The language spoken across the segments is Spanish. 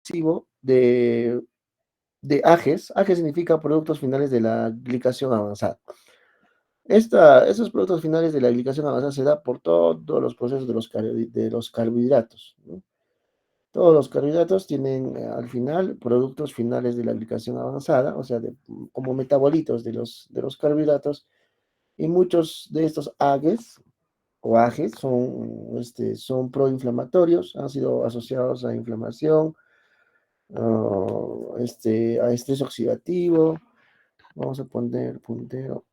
masivo de AGEs. AGE significa productos finales de la glicación avanzada. Esos productos finales de la glicación avanzada se da por todos los procesos de los carbohidratos, ¿no? Todos los carbohidratos tienen al final productos finales de la glicación avanzada, o sea, como metabolitos de los carbohidratos, y muchos de estos AGEs o AGEs son proinflamatorios, han sido asociados a inflamación, a estrés oxidativo, vamos a poner puntero,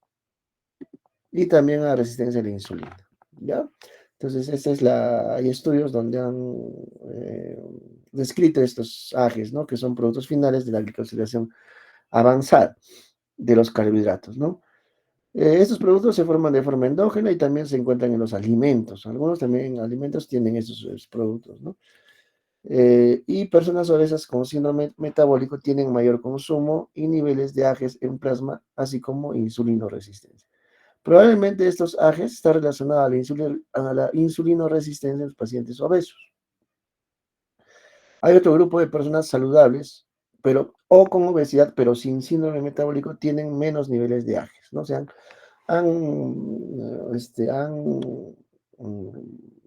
y también a resistencia a la insulina, ¿ya? Entonces, hay estudios donde han eh, descrito estos AGEs, ¿no? Que son productos finales de la glicosilación avanzada de los carbohidratos, ¿no? Estos productos se forman de forma endógena y también se encuentran en los alimentos. Algunos también alimentos tienen esos productos, ¿no? Y personas obesas con síndrome metabólico tienen mayor consumo y niveles de AGEs en plasma, así como insulinoresistencia. Probablemente estos AGEs están relacionados a la insulinoresistencia en los pacientes obesos. Hay otro grupo de personas saludables, o con obesidad, pero sin síndrome metabólico, tienen menos niveles de AGEs, ¿no? O sea, han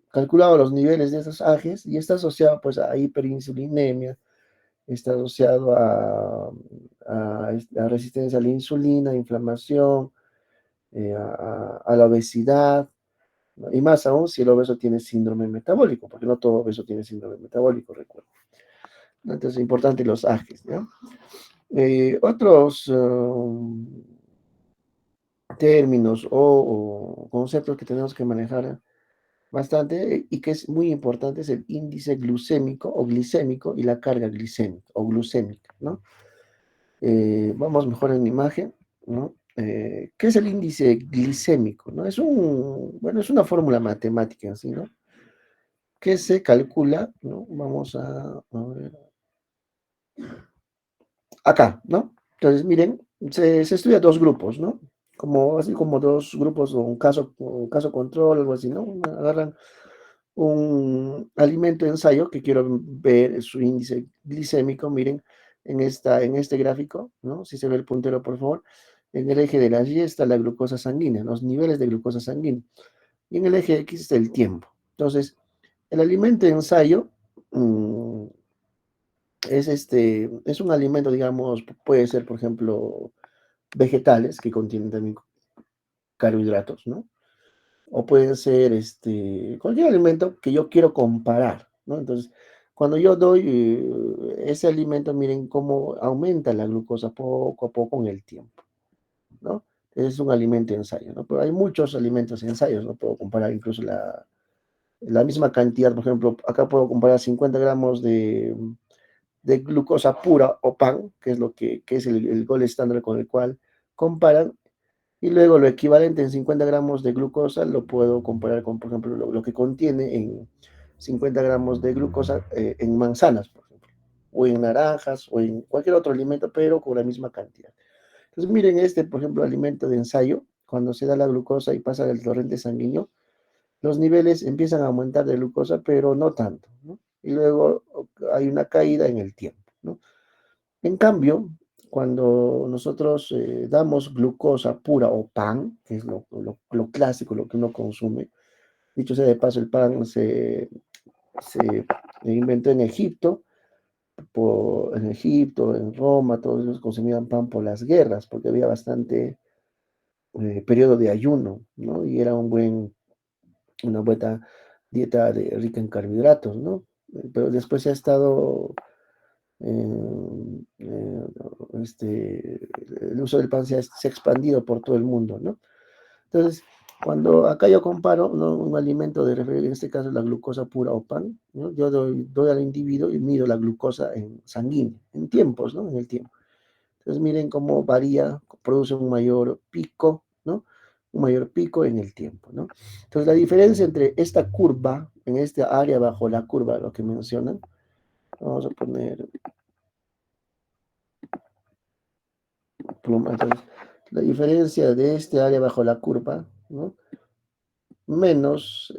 calculado los niveles de esos AGEs y está asociado pues a hiperinsulinemia, está asociado a resistencia a la insulina, inflamación, a la obesidad, ¿no? Y más aún si el obeso tiene síndrome metabólico, porque no todo obeso tiene síndrome metabólico, recuerdo. Entonces es importante los AGEs, ¿no? Otros términos o conceptos que tenemos que manejar bastante y que es muy importante es el índice glucémico o glicémico y la carga glicémica o glucémica, ¿no? Vamos mejor en imagen, ¿no? ¿Qué es el índice glicémico? ¿No? Bueno, es una fórmula matemática, ¿sí, no? Que se calcula, ¿no? Vamos a ver, acá, ¿no? Entonces, miren, se estudia dos grupos, ¿no? Así como dos grupos o un caso control, algo así, ¿no? Agarran un alimento ensayo que quiero ver su índice glicémico, miren, en este gráfico, ¿no? Si se ve el puntero, por favor. En el eje de la Y está la glucosa sanguínea, los niveles de glucosa sanguínea. Y en el eje X está el tiempo. Entonces, el alimento ensayo es un alimento, digamos, puede ser, por ejemplo, vegetales que contienen también carbohidratos, ¿no? O pueden ser cualquier alimento que yo quiero comparar, ¿no? Entonces, cuando yo doy ese alimento, miren cómo aumenta la glucosa poco a poco en el tiempo, ¿no? Es un alimento ensayo, ¿no? Pero hay muchos alimentos ensayos, ¿no? Puedo comparar incluso la misma cantidad, por ejemplo, acá puedo comparar 50 gramos de glucosa pura o pan, que es que es el gol estándar con el cual comparan, y luego lo equivalente en 50 gramos de glucosa lo puedo comparar con, por ejemplo, lo que contiene en 50 gramos de glucosa en manzanas, por ejemplo, o en naranjas, o en cualquier otro alimento, pero con la misma cantidad. Entonces, miren por ejemplo, alimento de ensayo, cuando se da la glucosa y pasa del torrente sanguíneo, los niveles empiezan a aumentar de glucosa, pero no tanto, ¿no? Y luego hay una caída en el tiempo, ¿no? En cambio, cuando nosotros damos glucosa pura o pan, que es lo clásico, lo que uno consume, dicho sea de paso, el pan se inventó en Egipto, en Roma, todos ellos consumían pan por las guerras, porque había bastante periodo de ayuno, ¿no? Y era una buena dieta rica en carbohidratos, ¿no? Pero después se ha estado eh, eh, el uso del pan se ha expandido por todo el mundo, ¿no? Entonces, cuando acá yo comparo, ¿no? Un alimento de referencia, en este caso la glucosa pura o pan, ¿no? Yo doy al individuo y mido la glucosa en sanguíneo, en tiempos, ¿no? En el tiempo. Entonces, miren cómo varía, produce un mayor pico, ¿no? Un mayor pico en el tiempo, ¿no? Entonces, la diferencia entre esta curva, en esta área bajo la curva, lo que mencionan, vamos a poner pluma. Entonces, la diferencia de este área bajo la curva, ¿no? Menos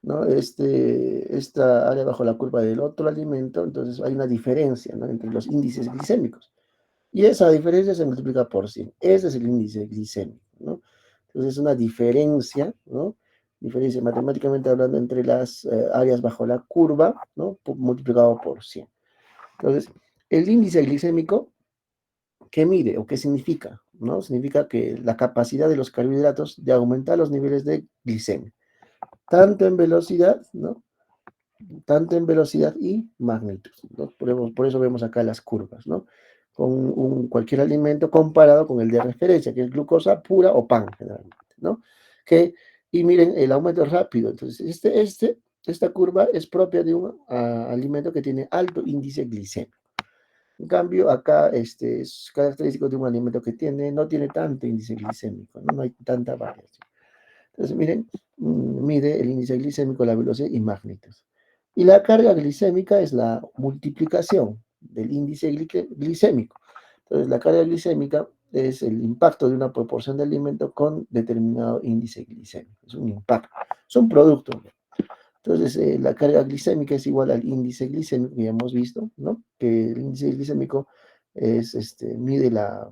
¿no? Esta área bajo la curva del otro alimento, entonces hay una diferencia, ¿no? Entre los índices glicémicos. Y esa diferencia se multiplica por 100. Ese es el índice glicémico, ¿no? Entonces es una diferencia, ¿no? Diferencia matemáticamente hablando entre las áreas bajo la curva, ¿no? Multiplicado por 100. Entonces, el índice glicémico, ¿qué mide o qué significa? ¿No? Significa que la capacidad de los carbohidratos de aumentar los niveles de glicemia, tanto en velocidad, ¿no? Tanto en velocidad y magnitud, ¿no? Por eso vemos acá las curvas, ¿no? Con cualquier alimento comparado con el de referencia, que es glucosa pura o pan, generalmente, ¿no? Que, y miren, el aumento es rápido. Entonces, esta curva es propia de un alimento que tiene alto índice glicémico. En cambio, acá es característico de un alimento que no tiene tanto índice glicémico, ¿no? No hay tanta variación. Entonces, miren, mide el índice glicémico, la velocidad y magnitud. Y la carga glicémica es la multiplicación del índice glicémico. Entonces, la carga glicémica es el impacto de una proporción de alimento con determinado índice glicémico. Es un impacto, es un producto. Entonces, la carga glicémica es igual al índice glicémico que ya hemos visto, ¿no? Que el índice glicémico mide la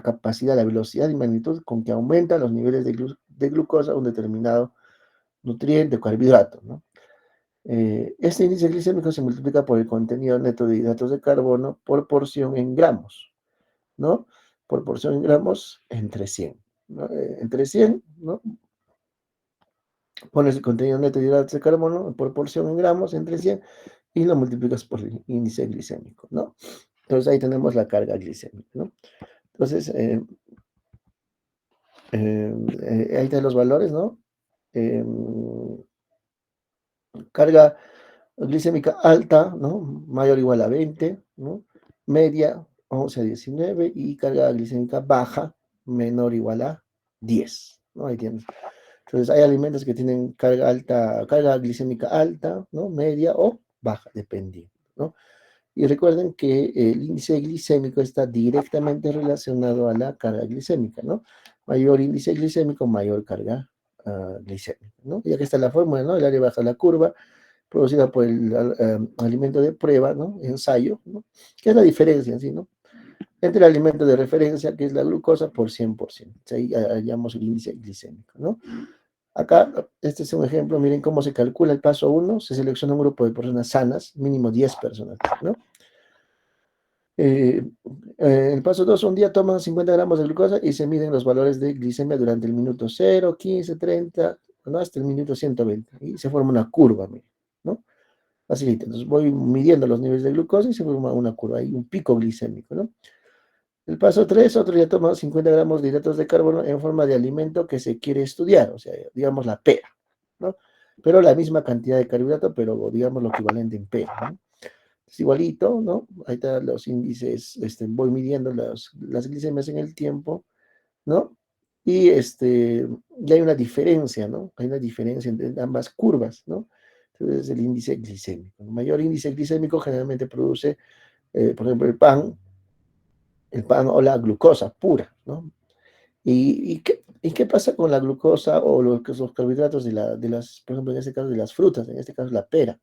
capacidad, la velocidad y magnitud con que aumenta los niveles de glucosa a un determinado nutriente o carbohidrato, ¿no? Este índice glicémico se multiplica por el contenido neto de hidratos de carbono por porción en gramos, ¿no? Por porción en gramos entre 100, ¿no? Entre 100, ¿no? Pones el contenido neto de hidratos de carbono por porción en gramos entre 100 y lo multiplicas por el índice glicémico, ¿no? Entonces ahí tenemos la carga glicémica, ¿no? Entonces, ahí están los valores, ¿no? Eh, Carga glicémica alta, ¿no? Mayor o igual a 20, ¿no? Media, 11 a 19, y carga glicémica baja, menor o igual a 10, ¿no? Ahí tienes. Entonces, hay alimentos que tienen carga glicémica alta, ¿no? Media o baja, dependiendo, ¿no? Y recuerden que el índice glicémico está directamente relacionado a la carga glicémica, ¿no? Mayor índice glicémico, mayor carga glicémica, ¿no? Y aquí está la fórmula, ¿no? El área baja la curva, producida por el alimento de prueba, ¿no? Ensayo, ¿no? ¿Qué es la diferencia, ¿sí, no? Entre el alimento de referencia, que es la glucosa, por 100%. Ahí hallamos el índice glicémico, ¿no? Acá, este es un ejemplo, miren cómo se calcula el paso 1, se selecciona un grupo de personas sanas, mínimo 10 personas, ¿no? Eh, el paso 2, un día toman 50 gramos de glucosa y se miden los valores de glicemia durante el minuto 0, 15, 30, ¿no? Hasta el minuto 120. Y se forma una curva, miren, ¿no? Facilita. Entonces voy midiendo los niveles de glucosa y se forma una curva, hay un pico glicémico, ¿no? El paso 3, otro día toma 50 gramos de hidratos de carbono en forma de alimento que se quiere estudiar, o sea, digamos la pera, ¿no? Pero la misma cantidad de carbohidrato, pero digamos lo equivalente en pera, ¿no? Es igualito, ¿no? Ahí están los índices, voy midiendo las glicemias en el tiempo, ¿no? Y ya hay una diferencia, ¿no? Hay una diferencia entre ambas curvas, ¿no? Entonces, el índice glicémico. El mayor índice glicémico generalmente produce, por ejemplo, el pan o la glucosa pura, ¿no? ¿Y qué pasa con la glucosa o los carbohidratos por ejemplo, en este caso de las frutas, en este caso la pera?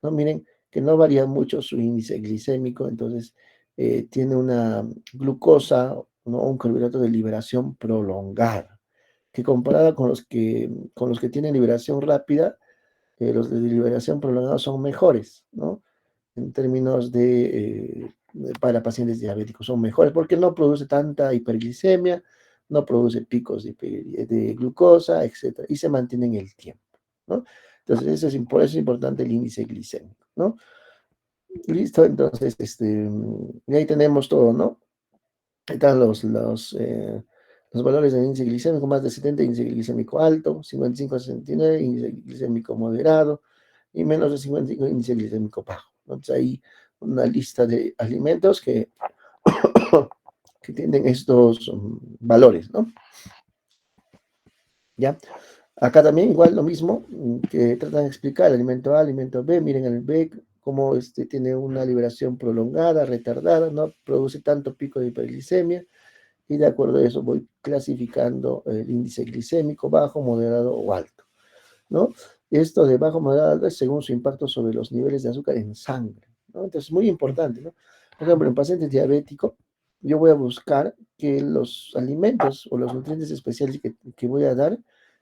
¿No? Miren que no varía mucho su índice glicémico, entonces tiene una glucosa, ¿no? Un carbohidrato de liberación prolongada, que comparada con los que tienen liberación rápida, los de liberación prolongada son mejores, ¿no? En términos para pacientes diabéticos son mejores porque no produce tanta hiperglicemia, no produce picos de glucosa, etcétera, y se mantiene en el tiempo, ¿no? Entonces, por eso es importante el índice glicémico, ¿no? Listo, entonces, y ahí tenemos todo, ¿no? Ahí están los valores del índice glicémico, más de 70, índice glicémico alto, 55 a 69, índice glicémico moderado, y menos de 55, índice glicémico bajo. Entonces, ahí una lista de alimentos que tienen estos valores, ¿no? ¿Ya? Acá también igual lo mismo, que tratan de explicar el alimento A, alimento B, miren el B, cómo tiene una liberación prolongada, retardada, no produce tanto pico de hiperglicemia, y de acuerdo a eso voy clasificando el índice glicémico bajo, moderado o alto, ¿no? Esto de bajo, moderado, alto es según su impacto sobre los niveles de azúcar en sangre, ¿no? Entonces, muy importante, ¿no? Por ejemplo, en pacientes diabéticos, yo voy a buscar que los alimentos o los nutrientes especiales que voy a dar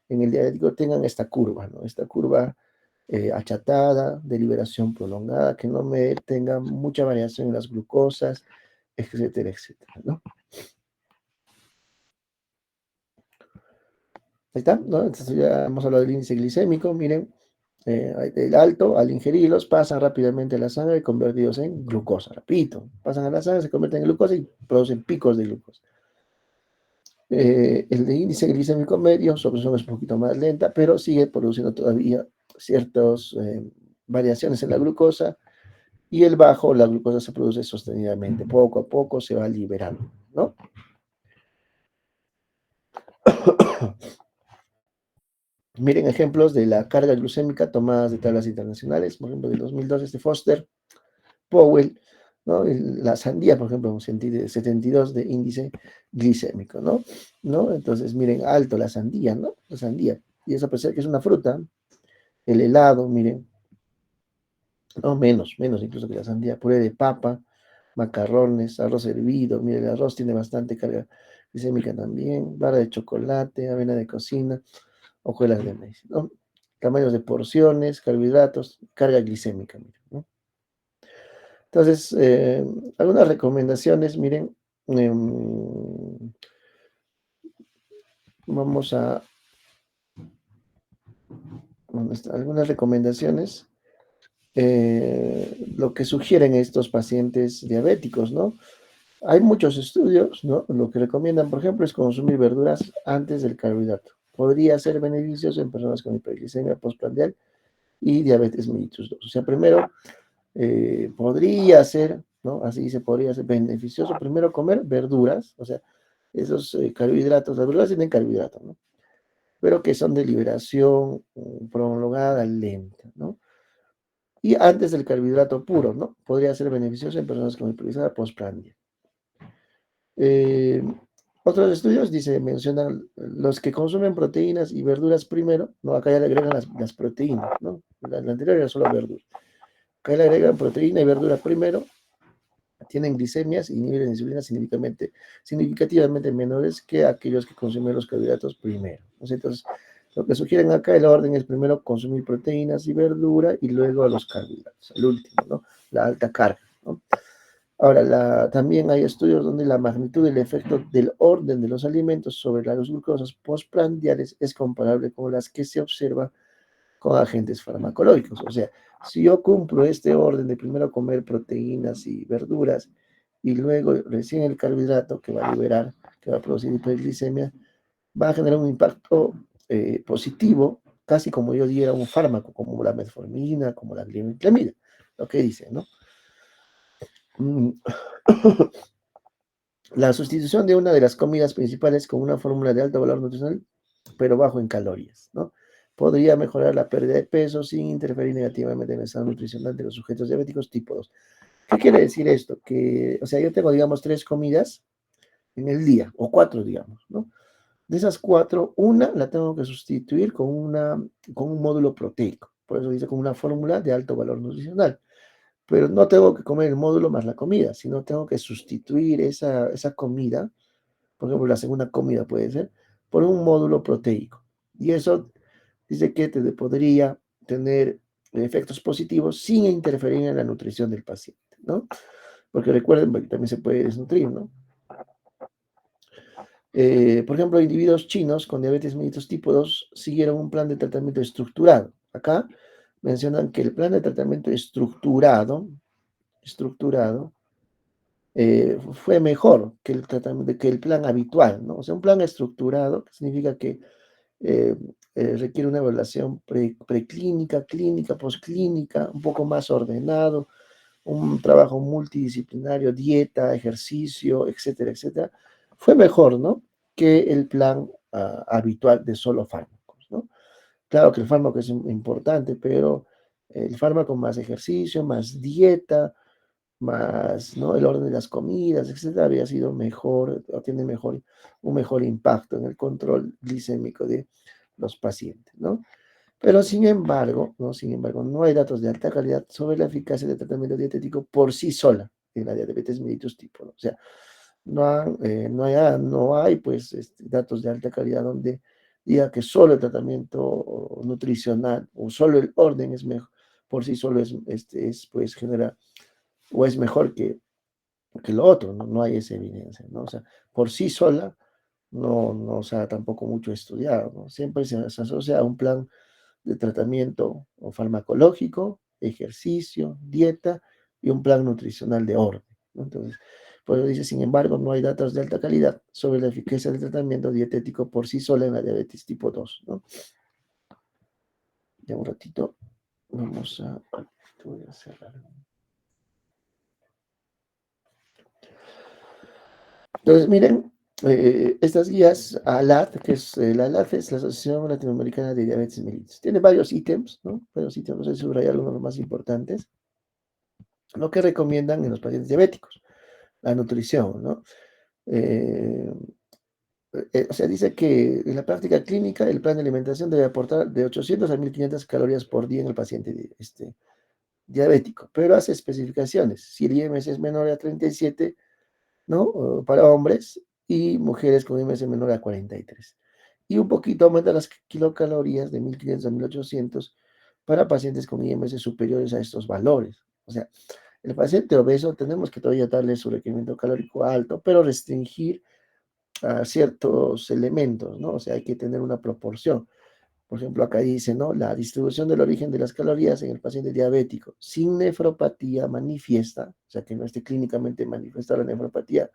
en el diabético tengan esta curva, ¿no? Esta curva achatada, de liberación prolongada, que no me tenga mucha variación en las glucosas, etcétera, etcétera, ¿no? Ahí está, ¿no? Entonces ya hemos hablado del índice glicémico, miren, el alto, al ingerirlos, pasan rápidamente a la sangre convertidos en glucosa. Repito, pasan a la sangre, se convierten en glucosa y producen picos de glucosa. El de índice glicémico medio, su absorción es un poquito más lenta, pero sigue produciendo todavía ciertas variaciones en la glucosa. Y el bajo, la glucosa se produce sostenidamente, poco a poco se va liberando, ¿no? Miren ejemplos de la carga glucémica tomadas de tablas internacionales, por ejemplo, del 2012, este Foster, Powell, ¿no? La sandía, por ejemplo, un 72 de índice glicémico, ¿no? ¿No? Entonces, miren, alto la sandía, ¿no? La sandía. Y eso a pesar que es una fruta, el helado, miren, no, menos incluso que la sandía, puré de papa, macarrones, arroz hervido, miren, el arroz tiene bastante carga glicémica también, barra de chocolate, avena de cocina, hojuelas de maíz, ¿no? Tamaños de porciones, carbohidratos, carga glicémica, miren, ¿no? Entonces, algunas recomendaciones, miren, vamos a, algunas recomendaciones, lo que sugieren estos pacientes diabéticos, ¿no? Hay muchos estudios, ¿no? Lo que recomiendan, por ejemplo, es consumir verduras antes del carbohidrato. Podría ser beneficioso en personas con hiperglicemia postprandial y diabetes mellitus 2. O sea, primero, podría ser, ¿no? Así se podría ser beneficioso, primero comer verduras, o sea, esos carbohidratos, las verduras tienen carbohidratos, ¿no? Pero que son de liberación prolongada, lenta, ¿no? Y antes del carbohidrato puro, ¿no? Podría ser beneficioso en personas con hiperglicemia postprandial. Eh, Otros estudios, dice, mencionan los que consumen proteínas y verduras primero, ¿no? Acá ya le agregan las proteínas, ¿no? La anterior era solo verdura. Acá le agregan proteína y verdura primero, tienen glicemias y niveles de insulina significativamente menores que aquellos que consumen los carbohidratos primero. ¿No? Entonces, lo que sugieren acá, el orden es primero consumir proteínas y verdura y luego los carbohidratos, el último, ¿no? La alta carga, ¿no? Ahora, también hay estudios donde la magnitud del efecto del orden de los alimentos sobre las glucosas postprandiales es comparable con las que se observa con agentes farmacológicos. O sea, si yo cumplo este orden de primero comer proteínas y verduras y luego recién el carbohidrato que va a liberar, que va a producir hiperglicemia, va a generar un impacto positivo, casi como yo diera un fármaco, como la metformina, como la glibenclamida, lo que dice, ¿no? Mm. La sustitución de una de las comidas principales con una fórmula de alto valor nutricional, pero bajo en calorías, ¿no? Podría mejorar la pérdida de peso sin interferir negativamente en el estado nutricional de los sujetos diabéticos tipo 2. ¿Qué quiere decir esto? Que, o sea, yo tengo, digamos, 3 comidas en el día, o 4, digamos, ¿no? De esas 4, una la tengo que sustituir con un módulo proteico. Por eso dice con una fórmula de alto valor nutricional. Pero no tengo que comer el módulo más la comida, sino tengo que sustituir esa comida, por ejemplo, la segunda comida puede ser, por un módulo proteico. Y eso dice que podría tener efectos positivos sin interferir en la nutrición del paciente, ¿no? Porque recuerden que también se puede desnutrir, ¿no? Por ejemplo, individuos chinos con diabetes mellitus tipo 2 siguieron un plan de tratamiento estructurado. Acá mencionan que el plan de tratamiento estructurado fue mejor que el tratamiento, que el plan habitual, ¿no? O sea, un plan estructurado que significa que eh, requiere una evaluación preclínica, clínica, postclínica, un poco más ordenado, un trabajo multidisciplinario, dieta, ejercicio, etcétera, etcétera, fue mejor, ¿no? Que el plan habitual de solo fármacos, ¿no? Claro que el fármaco es importante, pero el fármaco más ejercicio, más dieta, más, ¿no? El orden de las comidas, etcétera, había sido mejor, o tiene un mejor impacto en el control glicémico de los pacientes, ¿no? Pero sin embargo, ¿no? Sin embargo, no hay datos de alta calidad sobre la eficacia del tratamiento dietético por sí sola en la diabetes mellitus tipo 2. O sea, no hay pues datos de alta calidad donde diga que solo el tratamiento nutricional o solo el orden es mejor, por sí solo pues genera o es mejor que lo otro, ¿no? No hay esa evidencia, ¿no? O sea, por sí sola no se ha tampoco mucho estudiado, ¿no? Siempre se asocia a un plan de tratamiento o farmacológico, ejercicio, dieta y un plan nutricional de orden, ¿no? Entonces, por eso dice, sin embargo, no hay datos de alta calidad sobre la eficacia del tratamiento dietético por sí sola en la diabetes tipo 2, ¿no? Ya un ratito vamos a... Voy a cerrar. Entonces, miren, estas guías ALAD, que es la ALAD es la Asociación Latinoamericana de Diabetes Mellitus. Tiene varios ítems, ¿no? Varios ítems, no sé si subrayar algunos de los más importantes, lo que recomiendan en los pacientes diabéticos, la nutrición, ¿no? Eh, o sea, dice que en la práctica clínica el plan de alimentación debe aportar de 800 a 1500 calorías por día en el paciente diabético, pero hace especificaciones. Si el IMS es menor a 37, ¿no? Para hombres y mujeres con IMS menor a 43. Y un poquito aumenta las kilocalorías de 1500 a 1800 para pacientes con IMS superiores a estos valores. O sea, el paciente obeso tenemos que todavía darle su requerimiento calórico alto, pero restringir a ciertos elementos, ¿no? O sea, hay que tener una proporción. Por ejemplo, acá dice, ¿no? La distribución del origen de las calorías en el paciente diabético sin nefropatía manifiesta, o sea, que no esté clínicamente manifestada la nefropatía,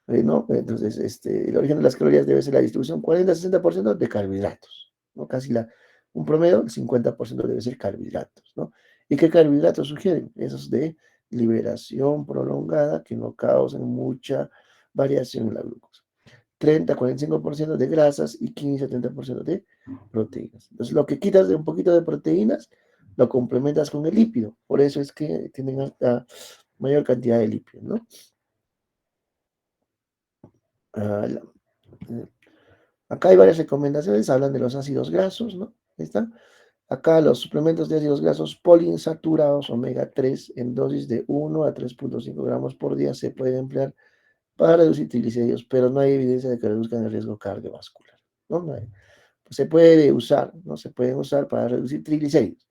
¿no? Entonces, el origen de las calorías debe ser la distribución 40-60% de carbohidratos, ¿no? Un promedio, el 50% debe ser carbohidratos, ¿no? ¿Y qué carbohidratos sugieren? Esos de liberación prolongada que no causan mucha variación en la glucosa. 30-45% de grasas y 15-30% de proteínas. Entonces, lo que quitas de un poquito de proteínas, lo complementas con el lípido. Por eso es que tienen mayor cantidad de lípidos, ¿no? Ah, eh, Acá hay varias recomendaciones, hablan de los ácidos grasos, ¿no? Ahí está. Acá los suplementos de ácidos grasos poliinsaturados omega 3 en dosis de 1 a 3,5 gramos por día se pueden emplear para reducir triglicéridos, pero no hay evidencia de que reduzcan el riesgo cardiovascular, ¿no? No hay. Pues se puede usar, ¿no? Se pueden usar para reducir triglicéridos,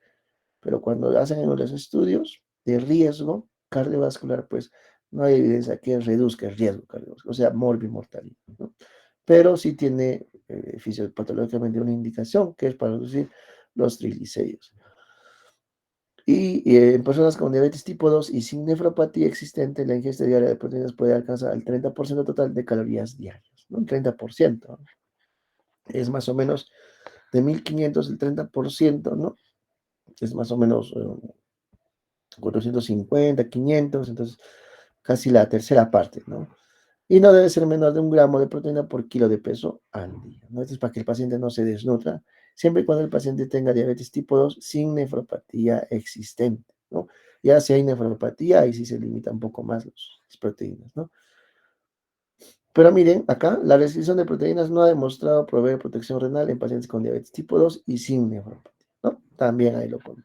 pero cuando hacen en los estudios de riesgo cardiovascular, pues no hay evidencia que reduzca el riesgo cardiovascular, o sea, morbimortalidad, ¿no? Pero sí tiene fisiopatológicamente una indicación que es para reducir los triglicéridos. Y en personas con diabetes tipo 2 y sin nefropatía existente, la ingesta diaria de proteínas puede alcanzar el 30% total de calorías diarias, ¿no? El 30%, ¿no? Es más o menos de 1500, el 30%, ¿no? Es más o menos 450, 500, entonces casi la tercera parte, ¿no? Y no debe ser menor de 1 gramo de proteína por kilo de peso al día, ¿no? Esto es para que el paciente no se desnutra, siempre y cuando el paciente tenga diabetes tipo 2 sin nefropatía existente, ¿no? Ya si hay nefropatía, ahí sí se limita un poco más las proteínas, ¿no? Pero miren, acá la restricción de proteínas no ha demostrado proveer protección renal en pacientes con diabetes tipo 2 y sin nefropatía, ¿no? También ahí lo pone.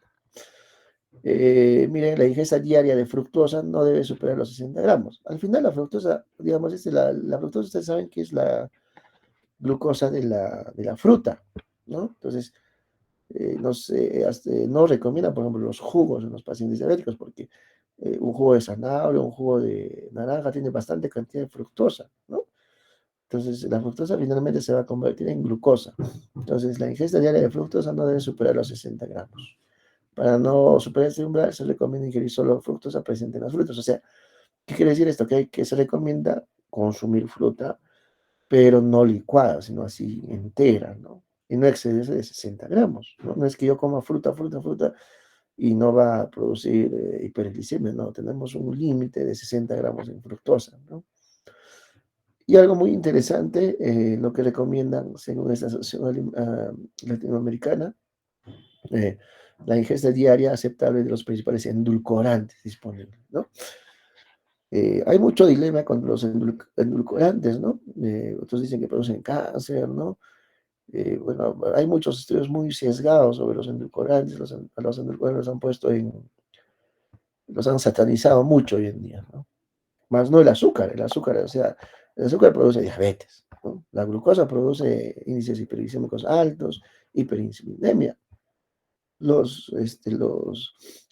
Miren, la ingesta diaria de fructosa no debe superar los 60 gramos. Al final, la fructosa, digamos, la fructosa, ustedes saben que es la glucosa de la fruta, ¿no? Entonces, no sé, no recomiendan, por ejemplo, los jugos en los pacientes diabéticos, porque un jugo de zanahoria, un jugo de naranja tiene bastante cantidad de fructosa, ¿no? Entonces, la fructosa finalmente se va a convertir en glucosa. Entonces, la ingesta diaria de fructosa no debe superar los 60 gramos. Para no superar este umbral, se recomienda ingerir solo fructosa presente en las frutas. O sea, ¿qué quiere decir esto? Que se recomienda consumir fruta, pero no licuada, sino así entera, ¿no? Y no excederse de 60 gramos, ¿no? No es que yo coma fruta, fruta, fruta y no va a producir hiperglicemia, no, tenemos un límite de 60 gramos en fructosa, ¿no? Y algo muy interesante, lo que recomiendan según esta asociación latinoamericana, eh, la ingesta diaria aceptable de los principales endulcorantes disponibles, ¿no? Hay mucho dilema con los endulcorantes, ¿no? Otros dicen que producen cáncer, ¿no? Bueno, hay muchos estudios muy sesgados sobre los endulcorantes, a los endulcorantes los han puesto los han satanizado mucho hoy en día, ¿no? Más no el azúcar, o sea, el azúcar produce diabetes, ¿no? La glucosa produce índices hiperglicémicos altos, hiperinsulinemia. Los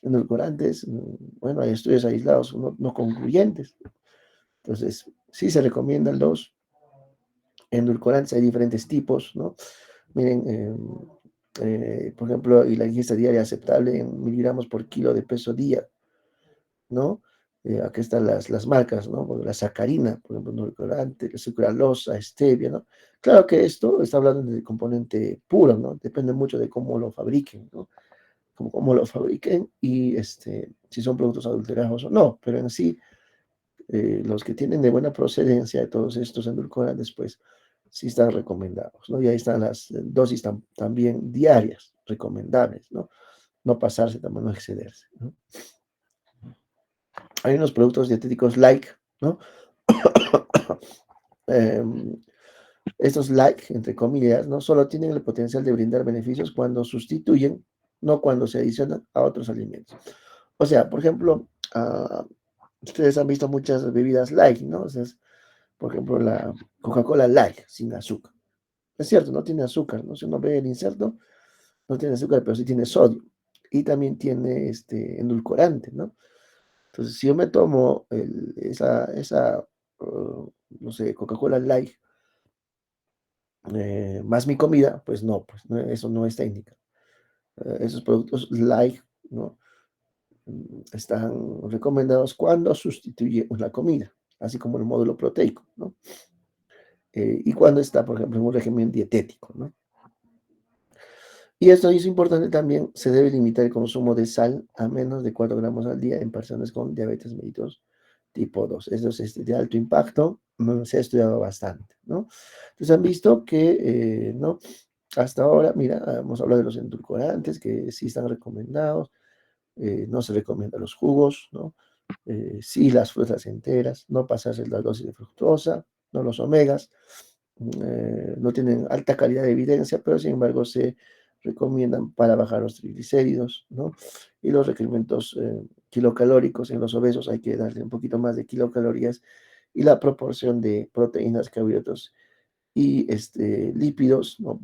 endulcorantes, bueno, hay estudios aislados no concluyentes. Entonces, sí se recomiendan los endulcorantes, hay diferentes tipos, ¿no? Miren, por ejemplo, y la ingesta diaria aceptable en miligramos por kilo de peso día, ¿no? Aquí están las marcas, ¿no? Bueno, la sacarina, por ejemplo, edulcorante, la sucralosa, stevia, ¿no? Claro que esto está hablando del componente puro, ¿no? Depende mucho de cómo lo fabriquen, ¿no? Cómo lo fabriquen y si son productos adulterados o no, pero en sí, los que tienen de buena procedencia de todos estos endulcorantes, pues sí están recomendados, ¿no? Y ahí están las dosis también diarias recomendables, ¿no? No pasarse, también no excederse, ¿no? Hay unos productos dietéticos like, ¿no? Em, Estos like, entre comillas, no solo tienen el potencial de brindar beneficios cuando sustituyen, no cuando se adicionan a otros alimentos. O sea, por ejemplo, ustedes han visto muchas bebidas light, ¿no? O sea, por ejemplo, la Coca-Cola light, sin azúcar. Es cierto, no tiene azúcar, ¿no? Si uno ve el inserto, no tiene azúcar, pero sí tiene sodio. Y también tiene este endulcorante, ¿no? Entonces, si yo me tomo no sé, Coca-Cola light, más mi comida, pues no, eso no es técnica. Esos productos light, ¿no? Están recomendados cuando sustituye la comida, así como el módulo proteico, ¿no? Y cuando está, por ejemplo, en un régimen dietético, ¿no? Y esto es importante también, se debe limitar el consumo de sal a menos de 4 gramos al día en personas con diabetes mellitus tipo 2. Eso es de alto impacto, se ha estudiado bastante, ¿no? Entonces han visto que, ¿no? Hasta ahora, mira, hemos hablado de los endulcorantes que sí están recomendados, no se recomiendan los jugos, ¿no? Sí las frutas enteras, no pasarse la dosis de fructosa, no los omegas, no tienen alta calidad de evidencia, pero sin embargo se recomiendan para bajar los triglicéridos, ¿no? Y los requerimientos kilocalóricos en los obesos hay que darle un poquito más de kilocalorías y la proporción de proteínas, carbohidratos y lípidos, ¿no?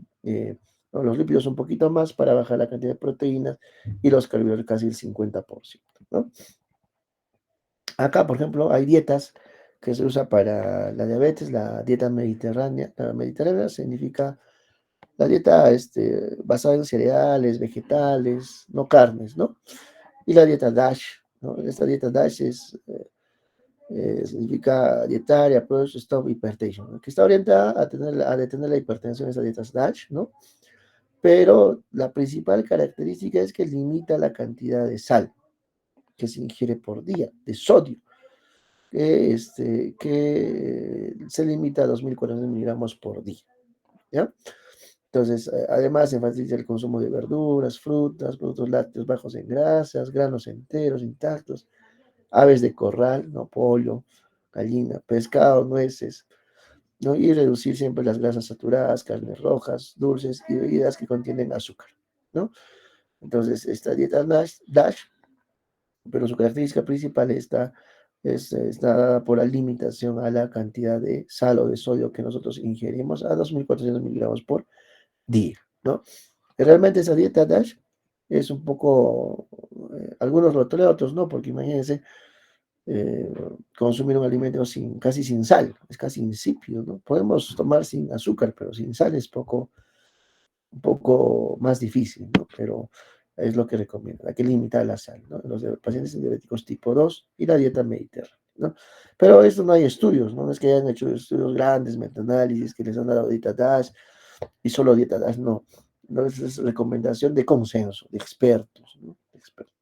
No, los lípidos un poquito más para bajar la cantidad de proteínas y los carbohidratos casi el 50%, ¿no? Acá, por ejemplo, hay dietas que se usa para la diabetes, la dieta mediterránea. La mediterránea significa la dieta basada en cereales, vegetales, no carnes, ¿no? Y la dieta DASH, ¿no? Esta dieta DASH significa dietaria, approach, stop hypertension, ¿no? Que está orientada a detener la hipertensión, esa dieta DASH, ¿no? Pero la principal característica es que limita la cantidad de sal que se ingiere por día, de sodio, que se limita a 2.400 miligramos por día, ¿ya? Entonces, además se enfatiza el consumo de verduras, frutas, productos lácteos bajos en grasas, granos enteros, intactos, aves de corral, ¿no? Pollo, gallina, pescado, nueces, ¿no? Y reducir siempre las grasas saturadas, carnes rojas, dulces y bebidas que contienen azúcar, ¿no? Entonces, esta dieta DASH, pero su característica principal está dada por la limitación a la cantidad de sal o de sodio que nosotros ingerimos a 2.400 miligramos por día, ¿no? Realmente esa dieta DASH es un poco, algunos lo toleran, otros no, porque imagínense eh, consumir un alimento casi sin sal, es casi insípido, ¿no? Podemos tomar sin azúcar, pero sin sal es un poco más difícil, ¿no? Pero es lo que recomiendo, hay que limitar la sal, ¿no? Los pacientes diabéticos tipo 2 y la dieta mediterránea, ¿no? Pero esto no hay estudios, ¿no? No es que hayan hecho estudios grandes, metaanálisis, que les han dado dieta DASH y solo dieta DASH, no. No es recomendación de consenso, de expertos, ¿no? De expertos.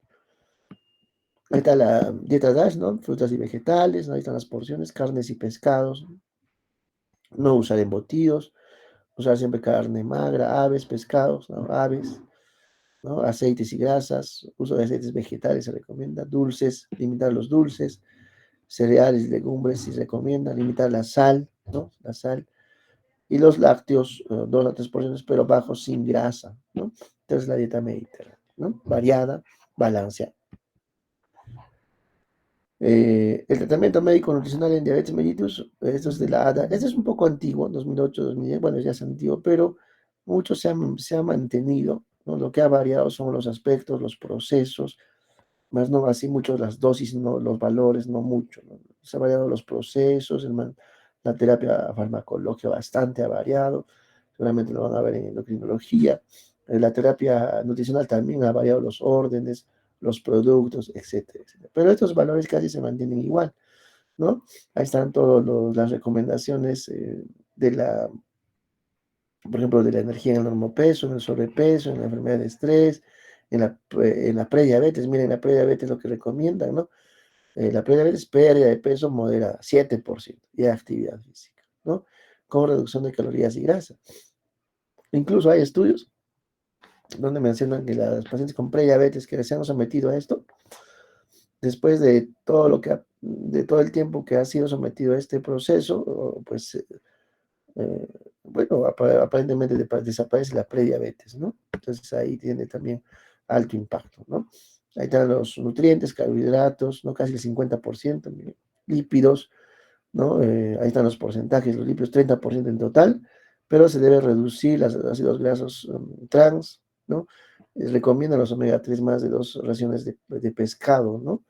Ahí está la dieta DASH, ¿no? Frutas y vegetales, ¿no? Ahí están las porciones, carnes y pescados, no usar embutidos, usar siempre carne magra, aves, pescados, ¿no? Aves, ¿no? Aceites y grasas, uso de aceites vegetales se recomienda, dulces, limitar los dulces, cereales, legumbres se recomienda, limitar la sal, ¿no? La sal, y los lácteos, 2 a 3 porciones, pero bajos sin grasa, ¿no? Entonces la dieta mediterránea, ¿no? Variada, balanceada. El tratamiento médico nutricional en diabetes mellitus, esto es de la ADA, este es un poco antiguo, 2008, 2010, bueno, ya es antiguo, pero mucho se ha mantenido, ¿no? Lo que ha variado son los aspectos, los procesos, más no así mucho las dosis, no, los valores, no mucho, ¿no? Se han variado los procesos, la terapia farmacológica bastante ha variado, seguramente lo van a ver en endocrinología. La terapia nutricional también ha variado los órdenes, los productos, etcétera, etcétera. Pero estos valores casi se mantienen igual, ¿no? Ahí están todas las recomendaciones de la, por ejemplo, de la energía en el normopeso, en el sobrepeso, en la enfermedad de estrés, en la prediabetes. Miren, la prediabetes lo que recomiendan, ¿no? La prediabetes, pérdida de peso moderada, 7%, y actividad física, ¿no? Con reducción de calorías y grasa. Incluso hay estudios donde mencionan que las pacientes con prediabetes que se han sometido a esto, después de todo de todo el tiempo que ha sido sometido a este proceso, pues, bueno, aparentemente desaparece la prediabetes, ¿no? Entonces ahí tiene también alto impacto, ¿no? Ahí están los nutrientes, carbohidratos, ¿no? Casi el 50%, miren, lípidos, ¿no? Ahí están los porcentajes, los lípidos 30% en total, pero se debe reducir los ácidos grasos trans, ¿no? Recomiendan los omega 3 más de 2 raciones de pescado, ¿no?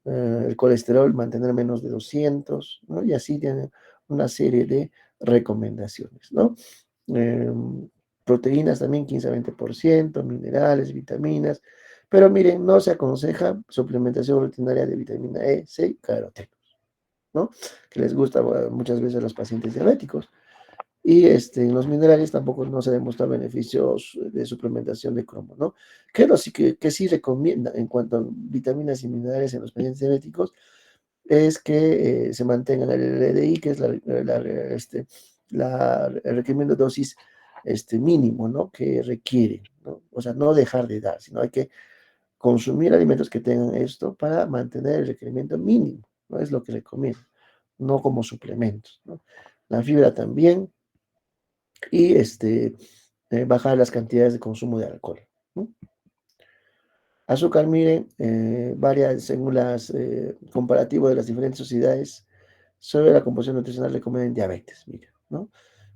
El colesterol mantener menos de 200, ¿no? Y así tienen una serie de recomendaciones, ¿no? Eh, Proteínas también 15 a 20%, minerales, vitaminas, pero miren, no se aconseja suplementación rutinaria de vitamina E, C y caroteno, ¿no? Que les gusta muchas veces a los pacientes diabéticos. Y en los minerales tampoco no se demuestra beneficios de suplementación de cromo, ¿no? Que sí recomienda en cuanto a vitaminas y minerales en los pacientes diabéticos es que se mantengan el LDI, que es el requerimiento de dosis mínimo, ¿no? Que requiere, ¿no? O sea, no dejar de dar, sino hay que consumir alimentos que tengan esto para mantener el requerimiento mínimo, ¿no? Es lo que recomiendo, no como suplementos, ¿no? La fibra también, y bajar las cantidades de consumo de alcohol, ¿no? Azúcar, miren, varía según las comparativo de las diferentes sociedades sobre la composición nutricional recomiendan diabetes, miren, ¿no?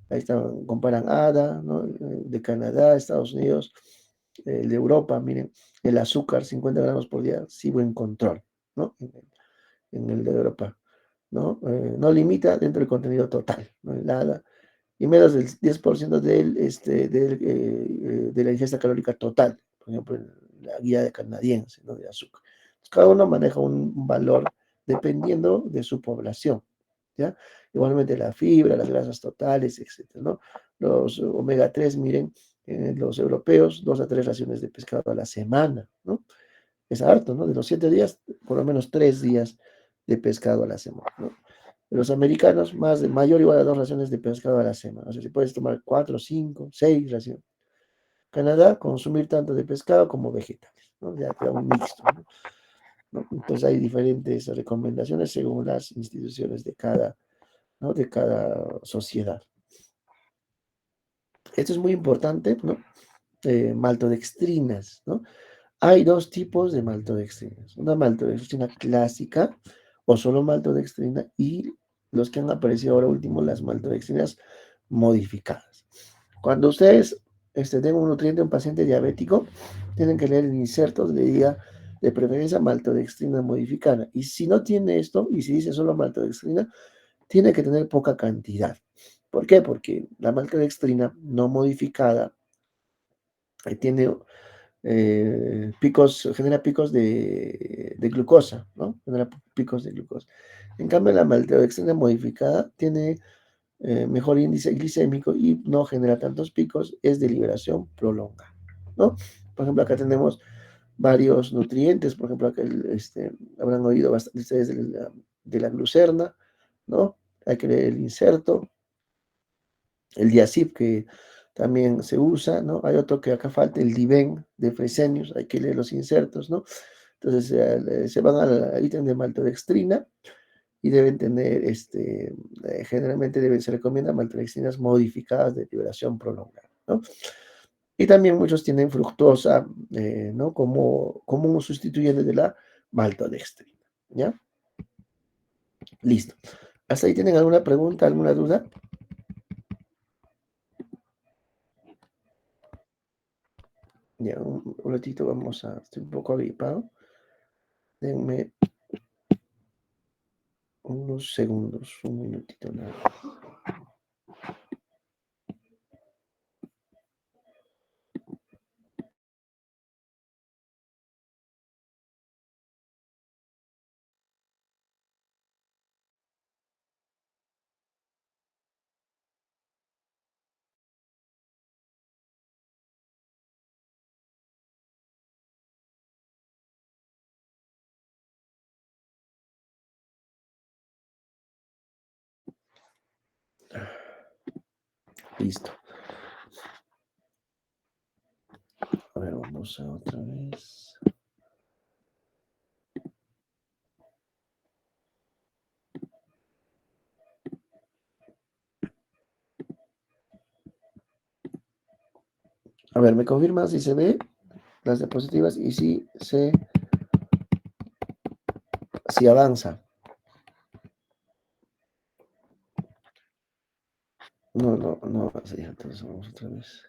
Ahí están, comparan ADA, ¿no? De Canadá, Estados Unidos, el de Europa, miren, el azúcar, 50 gramos por día, sí buen control, ¿no? En el de Europa, ¿no? No limita dentro del contenido total, ¿no? El ADA, y menos del 10% de la ingesta calórica total, por ejemplo, en la guía canadiense, ¿no? De azúcar. Entonces, cada uno maneja un valor dependiendo de su población, ¿ya? Igualmente la fibra, las grasas totales, etcétera, ¿no? Los omega 3, miren, los europeos, 2 a 3 raciones de pescado a la semana, ¿no? Es harto, ¿no? De los 7 días, por lo menos 3 días de pescado a la semana, ¿no? Los americanos, mayor o igual a 2 raciones de pescado a la semana. O sea, si puedes tomar 4, 5, 6 raciones. Canadá, consumir tanto de pescado como vegetales, ¿no? Ya queda un mixto, ¿no? Entonces hay diferentes recomendaciones según las instituciones de cada, ¿no? De cada sociedad. Esto es muy importante, ¿no? Maltodextrinas, ¿no? Hay dos tipos de maltodextrinas. Una maltodextrina clásica o solo maltodextrina y los que han aparecido ahora último, las maltodextrinas modificadas. Cuando ustedes den un nutriente a un paciente diabético, tienen que leer el inserto donde diga de preferencia maltodextrina modificada. Y si no tiene esto, y si dice solo maltodextrina, tiene que tener poca cantidad. ¿Por qué? Porque la maltodextrina no modificada tiene genera picos de glucosa, ¿no? Genera picos de glucosa. En cambio, la maltodextrina modificada tiene mejor índice glicémico y no genera tantos picos, es de liberación prolongada, ¿no? Por ejemplo, acá tenemos varios nutrientes, por ejemplo, acá habrán oído bastante ustedes de la glucerna, ¿no? Hay que leer el inserto, el diazip que también se usa, ¿no? Hay otro que acá falta, el diven de Fresenius, hay que leer los insertos, ¿no? Entonces se van al ítem de maltodextrina y deben tener, generalmente se recomienda maltodextrinas modificadas de liberación prolongada, ¿no? Y también muchos tienen fructosa, ¿no? Como un sustituyente de la maltodextrina, ¿ya? Listo. ¿Hasta ahí tienen alguna pregunta, alguna duda? Ya, un ratito vamos a, estoy un poco agripado. Denme unos segundos, un minutito nada. Listo. A ver, vamos a otra vez. A ver, ¿me confirma si se ve las diapositivas y si avanza? No, no, no avanza. Ya, entonces vamos otra vez.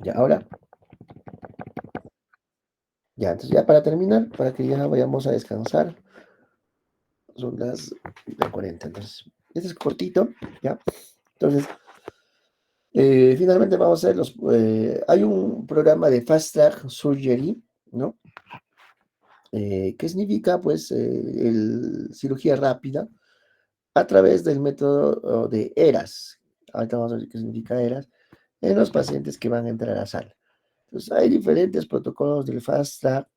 Ya, ahora. Ya, entonces ya para terminar, para que ya vayamos a descansar, son las 40. Entonces, este es cortito, ¿ya? Entonces, finalmente vamos a ver hay un programa de Fast Track Surgery, ¿no? ¿Qué significa? Pues cirugía rápida a través del método de ERAS. Ahorita vamos a ver qué significa ERAS en los pacientes que van a entrar a la sala. Entonces, hay diferentes protocolos del Fast Track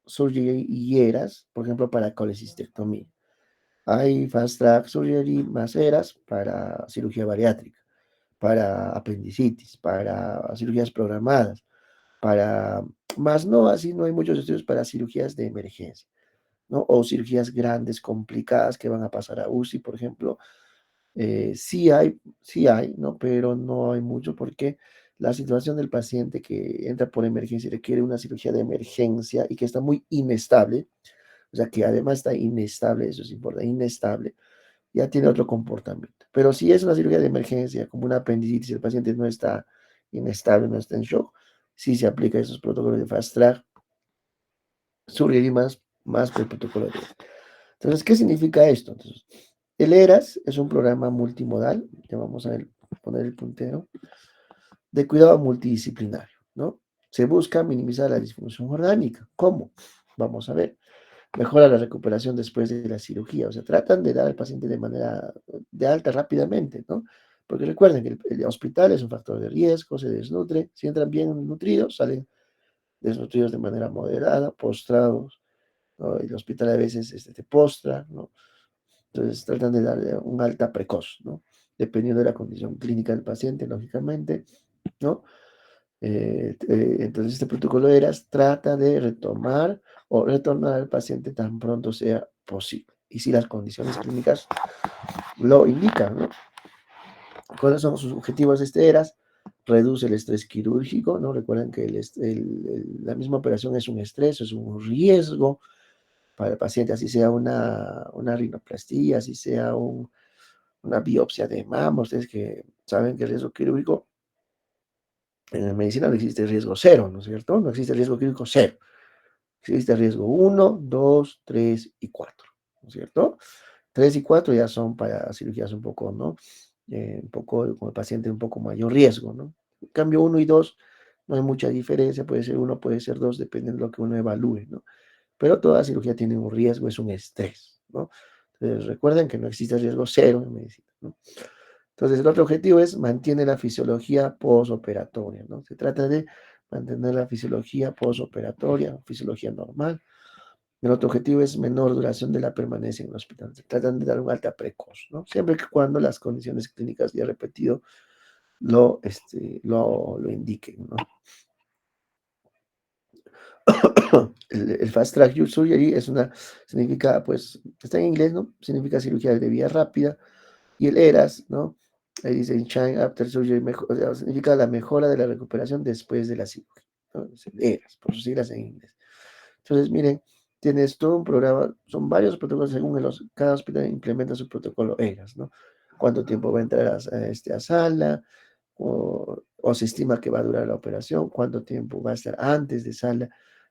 Surgery y ERAS, por ejemplo, para colecistectomía. Hay Fast Track Surgery más ERAS para cirugía bariátrica, para apendicitis, para cirugías programadas, para, más no, así no hay muchos estudios para cirugías de emergencia, ¿no? O cirugías grandes, complicadas que van a pasar a UCI, por ejemplo. Sí hay, ¿no? Pero no hay mucho porque la situación del paciente que entra por emergencia y requiere una cirugía de emergencia y que está muy inestable, o sea, que además está inestable, eso es importante, inestable, ya tiene otro comportamiento. Pero si es una cirugía de emergencia, como una apendicitis, el paciente no está inestable, no está en shock, sí se aplica esos protocolos de fast track, surgery más que el protocolo de... Entonces, ¿qué significa esto? Entonces, el ERAS es un programa multimodal, ya vamos a ver, poner el puntero, de cuidado multidisciplinario, ¿no? Se busca minimizar la disfunción orgánica. ¿Cómo? Vamos a ver. Mejora la recuperación después de la cirugía, o sea, tratan de dar al paciente de manera de alta rápidamente, ¿no? Porque recuerden que el hospital es un factor de riesgo, se desnutre, si entran bien nutridos, salen desnutridos de manera moderada, postrados, ¿no? El hospital a veces te postra, ¿no? Entonces tratan de darle un alta precoz, ¿no? Dependiendo de la condición clínica del paciente, lógicamente, ¿no? Entonces este protocolo de ERAS trata de retomar o retornar al paciente tan pronto sea posible. Y si las condiciones clínicas lo indican, ¿no? ¿Cuáles son sus objetivos de este ERAS? Reduce el estrés quirúrgico, ¿no? Recuerden que la misma operación es un estrés, es un riesgo para el paciente, así sea una rinoplastía, así sea una biopsia de mama. Ustedes que saben que el riesgo quirúrgico en la medicina no existe riesgo cero, ¿no es cierto? No existe riesgo quirúrgico cero. Existe riesgo uno, 2, 3 y 4, ¿no es cierto? 3 y 4 ya son para cirugías un poco, ¿no? Un poco, con el paciente un poco mayor riesgo, ¿no? En cambio, uno y 2 no hay mucha diferencia, puede ser uno, puede ser 2, dependiendo de lo que uno evalúe, ¿no? Pero toda cirugía tiene un riesgo, es un estrés, ¿no? Entonces, recuerden que no existe riesgo cero en medicina, ¿no? Entonces, el otro objetivo es mantener la fisiología postoperatoria, ¿no? Se trata de mantener la fisiología postoperatoria, fisiología normal, El otro objetivo es menor duración de la permanencia en el hospital. Se tratan de dar un alta precoz, ¿no? Siempre que cuando las condiciones clínicas, ya repetido, lo indiquen, ¿no? El Fast Track Surgery significa, pues, está en inglés, ¿no? Significa cirugía de vía rápida. Y el ERAS, ¿no? Ahí dice Shine After Surgery, o sea, significa la mejora de la recuperación después de la cirugía, ¿no? Es el ERAS, por sus siglas en inglés. Entonces, miren, tienes todo un programa, son varios protocolos según cada hospital implementa su protocolo ERAS, ¿no? Cuánto tiempo va a entrar a sala, o se estima que va a durar la operación, cuánto tiempo va a estar antes de sala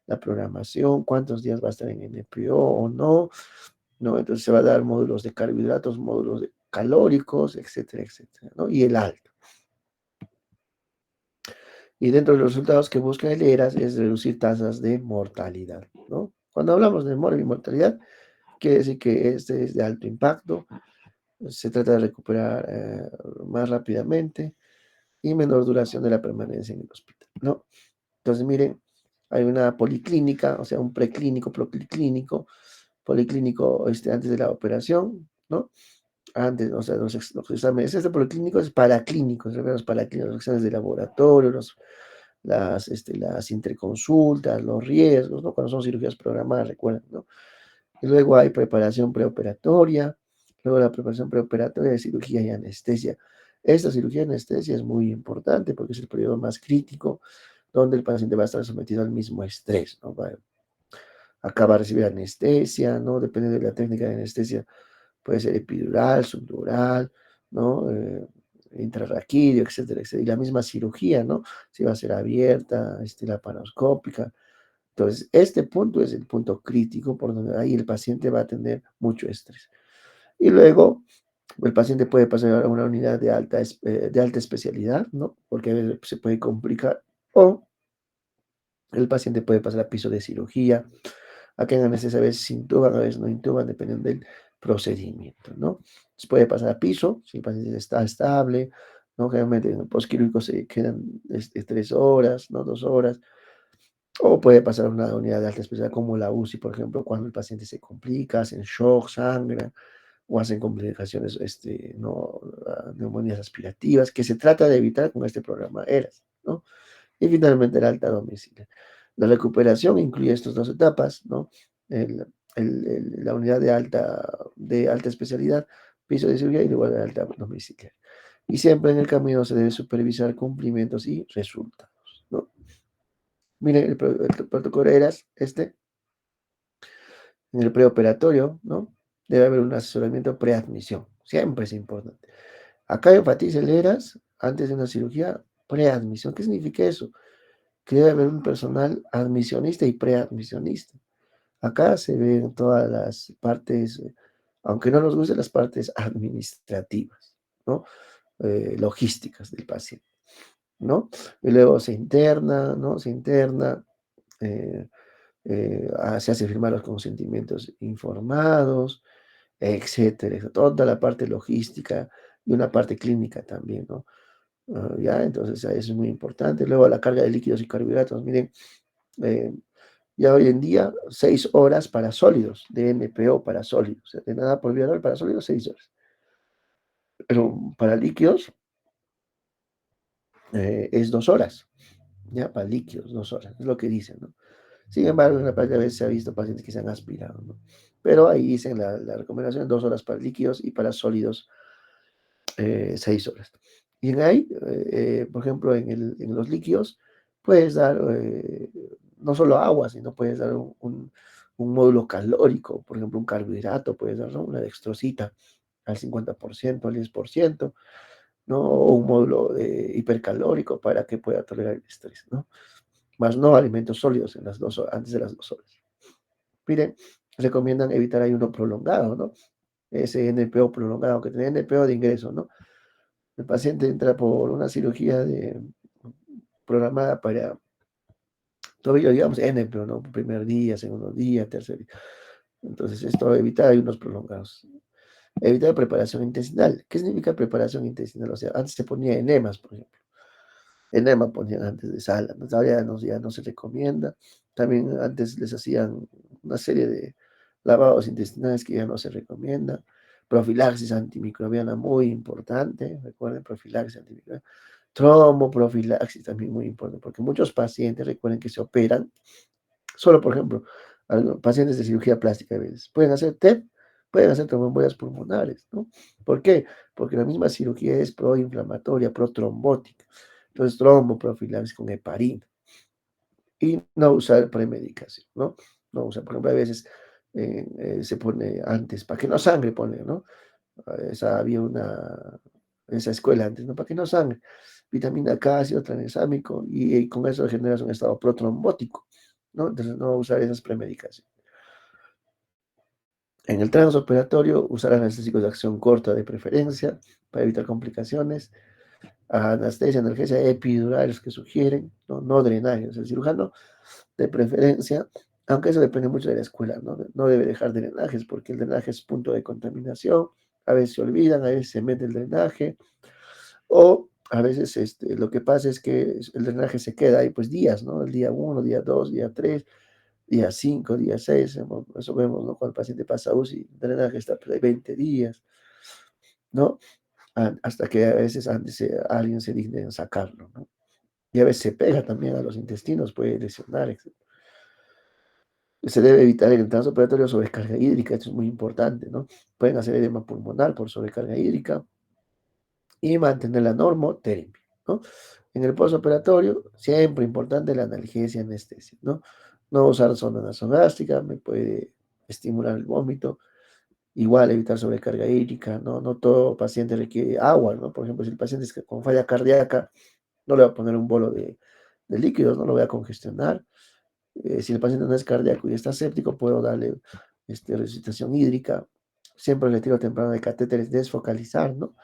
la programación, cuántos días va a estar en NPO o no, ¿no? Entonces se va a dar módulos de carbohidratos, módulos de calóricos, etcétera, etcétera, ¿no? Y el alto. Y dentro de los resultados que busca el ERAS es reducir tasas de mortalidad, ¿no? Cuando hablamos de mortalidad, quiere decir que este es de alto impacto, se trata de recuperar más rápidamente y menor duración de la permanencia en el hospital, ¿no? Entonces, miren, hay una policlínica, o sea, un preclínico, proclínico, policlínico antes de la operación, ¿no? Antes, o sea, los exámenes, este policlínico es paraclínico, los paraclínicos, los exámenes de laboratorio, las interconsultas, los riesgos, ¿no? Cuando son cirugías programadas, recuerden, ¿no? Y luego hay preparación preoperatoria, luego la preparación preoperatoria de cirugía y anestesia. Esta cirugía y anestesia es muy importante porque es el periodo más crítico donde el paciente va a estar sometido al mismo estrés, ¿no? Acaba de recibir anestesia, ¿no? Depende de la técnica de anestesia, puede ser epidural, subdural, ¿no? Intrarraquídeo, etcétera, etcétera. Y la misma cirugía, ¿no? Si va a ser abierta, laparoscópica. Entonces, este punto es el punto crítico por donde ahí el paciente va a tener mucho estrés. Y luego, el paciente puede pasar a una unidad de alta especialidad, ¿no? Porque a veces se puede complicar. O el paciente puede pasar a piso de cirugía. Acá en anestesia a veces intuban, a veces no intuban, dependiendo del procedimiento, ¿no? Se puede pasar a piso, si el paciente está estable, ¿no? Generalmente en el postquirúrgico se quedan 3 horas, ¿no? 2 horas. O puede pasar a una unidad de alta especialidad como la UCI, por ejemplo, cuando el paciente se complica, hacen shock, sangra o hacen complicaciones, no, neumonías aspirativas, que se trata de evitar con este programa ERAS, ¿no? Y finalmente el alta domiciliaria. La recuperación incluye estas dos etapas, ¿no? El- la unidad de alta especialidad, piso de cirugía y luego de alta domiciliaria. Y siempre en el camino se debe supervisar cumplimientos y resultados, ¿no? Miren, el protocolo ERAS, en el preoperatorio, ¿no? Debe haber un asesoramiento preadmisión. Siempre es importante. Acá enfatiza el ERAS antes de una cirugía, preadmisión. ¿Qué significa eso? Que debe haber un personal admisionista y preadmisionista. Acá se ven todas las partes, aunque no nos gusten las partes administrativas, ¿no? Logísticas del paciente, ¿no? Y luego se interna, ¿no? Se interna, eh, se hace firmar los consentimientos informados, etcétera, toda la parte logística y una parte clínica también, ¿no? Ya, entonces eso es muy importante. Luego la carga de líquidos y carbohidratos, miren, eh, ya hoy en día 6 horas para sólidos, de NPO para sólidos, o sea, de nada por vía para sólidos 6 horas, pero para líquidos es 2 horas, ya, para líquidos 2 horas, es lo que dicen, ¿no? Sin embargo, en la práctica a veces se ha visto pacientes que se han aspirado, ¿no? Pero ahí dicen la recomendación, 2 horas para líquidos y para sólidos 6 horas. Y en ahí, por ejemplo, en los líquidos, puedes dar no solo agua, sino puedes dar un módulo calórico, por ejemplo, un carbohidrato, puedes dar, ¿no? Una dextrosita al 50%, al 10%, ¿no? O un módulo hipercalórico para que pueda tolerar el estrés, ¿no? Más no alimentos sólidos en las 2 horas, antes de las 2 horas. Miren, recomiendan evitar ayuno prolongado, ¿no? Ese NPO prolongado, que tiene NPO de ingreso, ¿no? El paciente entra por una cirugía programada para todavía, digamos, NPO, ¿no? Primer día, segundo día, tercer día. Entonces, esto evita ayunos prolongados. Evitar preparación intestinal. ¿Qué significa preparación intestinal? O sea, antes se ponía enemas, por ejemplo. Enema ponían antes de sala. Pues ahora ya no se recomienda. También antes les hacían una serie de lavados intestinales que ya no se recomienda. Profilaxis antimicrobiana muy importante, recuerden, profilaxis antimicrobiana. Tromboprofilaxis también muy importante, porque muchos pacientes, recuerden que se operan, solo por ejemplo, pacientes de cirugía plástica a veces, pueden hacer TEP, pueden hacer tromboembolisas pulmonares, ¿no? ¿Por qué? Porque la misma cirugía es proinflamatoria, protrombótica. Entonces, tromboprofilaxis con heparina y no usar premedicación, ¿no? No usar, por ejemplo, a veces se pone antes, para que no sangre, pone, ¿no? Había esa escuela antes, ¿no? Para que no sangre. Vitamina K, ácido tranexámico, y con eso generas un estado protrombótico, ¿no? Entonces, no usar esas premedicaciones. En el transoperatorio, usar anestésicos de acción corta de preferencia para evitar complicaciones. Anestesia, analgesia epidurales que sugieren, no, no drenajes. El cirujano de preferencia, aunque eso depende mucho de la escuela, ¿no? No debe dejar drenajes porque el drenaje es punto de contaminación, a veces se olvidan, a veces se mete el drenaje, o a veces lo que pasa es que el drenaje se queda ahí pues días, ¿no? El día 1, día 2, día 3, día 5, día 6, eso vemos, ¿no? Cuando el paciente pasa a UCI, el drenaje está pues, ahí 20 días, ¿no? Hasta que a veces alguien se digne en sacarlo, ¿no? Y a veces se pega también a los intestinos, puede lesionar, etc. Se debe evitar en el transoperatorio sobrecarga hídrica, esto es muy importante, ¿no? Pueden hacer edema pulmonar por sobrecarga hídrica y mantener la normoterapia, ¿no? En el postoperatorio, siempre importante la analgesia anestesia, ¿no? No usar sonda nasogástrica, me puede estimular el vómito. Igual evitar sobrecarga hídrica, ¿no? No todo paciente requiere agua, ¿no? Por ejemplo, si el paciente es con falla cardíaca, no le voy a poner un bolo de líquidos, no lo voy a congestionar. Si el paciente no es cardíaco y está séptico, puedo darle resucitación hídrica. Siempre el retiro temprano de catéteres, desfocalizar, ¿no?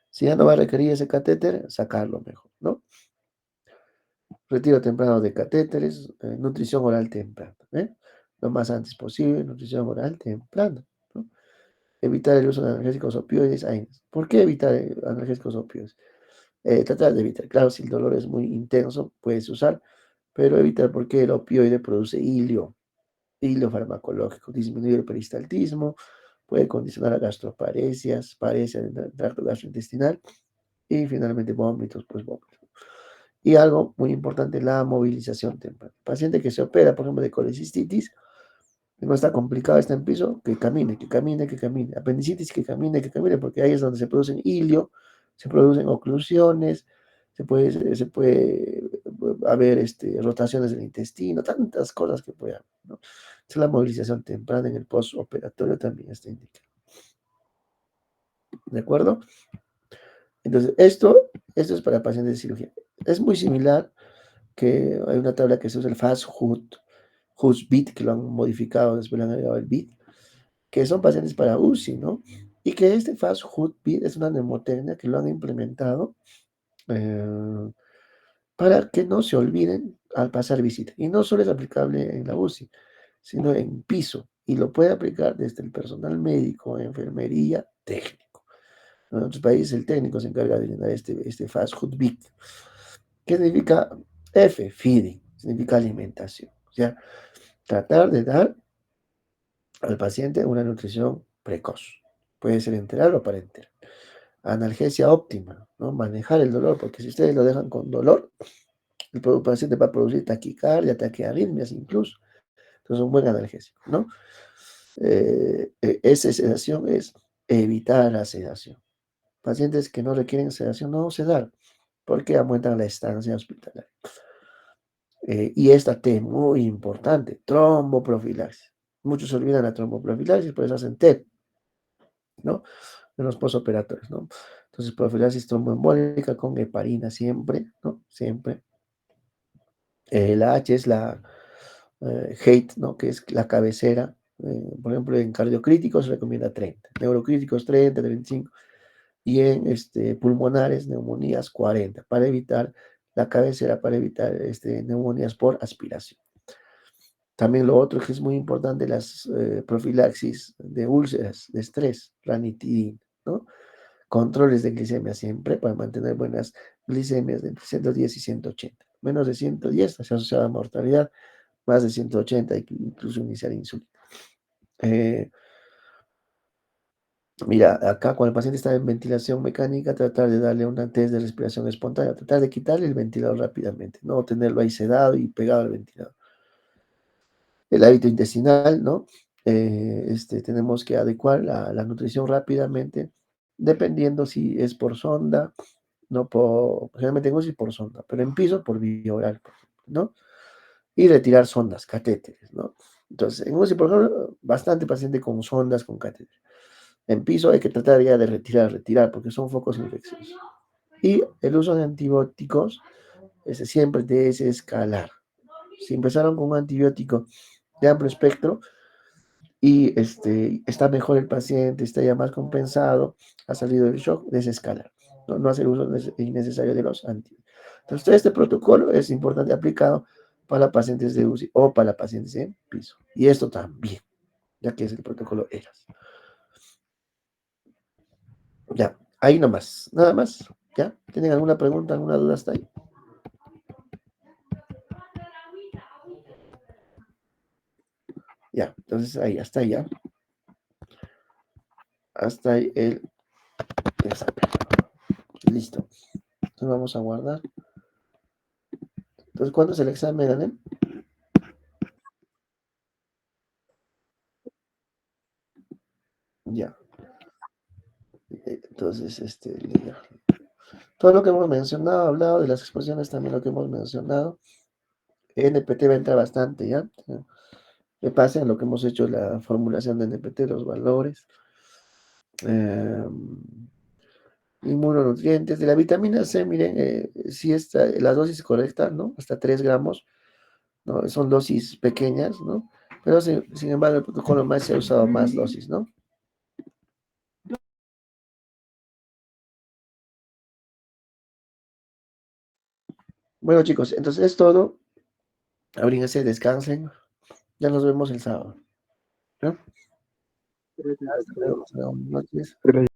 Si ya no va a requerir ese catéter, sacarlo mejor, ¿no? Retiro temprano de catéteres, nutrición oral temprana, ¿eh? Lo más antes posible, nutrición oral temprana, ¿no? Evitar el uso de analgésicos opioides. ¿Por qué evitar analgésicos opioides? Tratar de evitar, claro, si el dolor es muy intenso, puedes usar, pero evitar porque el opioide produce hilo farmacológico, disminuye el peristaltismo, puede condicionar a gastroparesias, paresias del tracto gastrointestinal y finalmente vómitos, pues vómitos. Y algo muy importante, la movilización temprana. Paciente que se opera, por ejemplo, de colecistitis, que no está complicado, está en piso, que camine, que camine, que camine. Apendicitis, que camine, porque ahí es donde se producen hilio, se producen oclusiones, se puede haber rotaciones del intestino, tantas cosas que puede haber, ¿no? Entonces, la movilización temprana en el postoperatorio también está indicada. ¿De acuerdo? Entonces, esto es para pacientes de cirugía. Es muy similar que hay una tabla que se usa el Fast HUS BIT, que lo han modificado, después le han agregado el BIT, que son pacientes para UCI, ¿no? Y que este Fast HUD BIT es una mnemotecnia que lo han implementado eh, para que no se olviden al pasar visita. Y no solo es aplicable en la UCI, sino en piso. Y lo puede aplicar desde el personal médico, enfermería, técnico. En otros países el técnico se encarga de llenar este Fast Food BIT. ¿Qué significa F? Feeding, significa alimentación. O sea, tratar de dar al paciente una nutrición precoz. Puede ser enteral o parenteral. Analgesia óptima, ¿no? Manejar el dolor, porque si ustedes lo dejan con dolor, el paciente va a producir taquicardia, taquiarritmias incluso. Entonces, un buen analgésico, ¿no? Esa sedación es evitar la sedación. Pacientes que no requieren sedación, no sedar, porque aumentan la estancia hospitalaria. Y esta T, muy importante, tromboprofilaxis. Muchos olvidan la tromboprofilaxis, por eso hacen TEP, ¿no? En los postoperatorios, ¿no? Entonces, profilaxis tromboembólica con heparina siempre, ¿no? Siempre. La H es la HATE, ¿no? Que es la cabecera. Por ejemplo, en cardiocríticos se recomienda 30, neurocríticos 30, 35, y en pulmonares, neumonías 40, para evitar la cabecera, para evitar neumonías por aspiración. También lo otro que es muy importante, las profilaxis de úlceras, de estrés, ranitidina, ¿no? Controles de glicemia siempre para mantener buenas glicemias de entre 110 y 180. Menos de 110 está asociada a mortalidad, más de 180, hay que incluso iniciar insulina. Eh, Mira, acá cuando el paciente está en ventilación mecánica, tratar de darle una test de respiración espontánea, tratar de quitarle el ventilador rápidamente, no tenerlo ahí sedado y pegado al ventilador. El hábito intestinal, ¿no? Tenemos que adecuar la nutrición rápidamente, dependiendo si es por sonda, no por, generalmente en UCI por sonda, pero en piso por vía oral, por ejemplo, ¿no? Y retirar sondas, catéteres, ¿no? Entonces, en UCI, por ejemplo, bastante paciente con sondas, con catéteres. En piso hay que tratar ya de retirar, porque son focos infecciosos. Y el uso de antibióticos siempre desescalar. Si empezaron con un antibiótico de amplio espectro y está mejor el paciente, está ya más compensado, ha salido del shock, desescalar. No hacer uso innecesario de los antibióticos. Entonces, este protocolo es importante aplicado para pacientes de UCI o para pacientes en piso. Y esto también, ya que es el protocolo ERAS. Ya, ahí nomás, nada más. ¿Ya? ¿Tienen alguna pregunta, alguna duda hasta ahí? Ya, entonces ahí, hasta ahí, ya. Hasta ahí el examen. Listo. Entonces vamos a guardar. Entonces, ¿cuándo es el examen, Daniel? Ya. Entonces, ya. Todo lo que hemos mencionado, hablado de las exposiciones, también lo que hemos mencionado. NPT va a entrar bastante, ¿ya? Me pasa en lo que hemos hecho la formulación de NPT, los valores. Eh, Inmunonutrientes. De la vitamina C, miren, si está la dosis correcta, ¿no? Hasta 3 gramos, ¿no? Son dosis pequeñas, ¿no? Pero sin embargo, el protocolo más se ha usado más dosis, ¿no? Bueno, chicos, entonces es todo. Abríguense, descansen. Ya nos vemos el sábado. ¿No? Hasta luego. Buenas noches.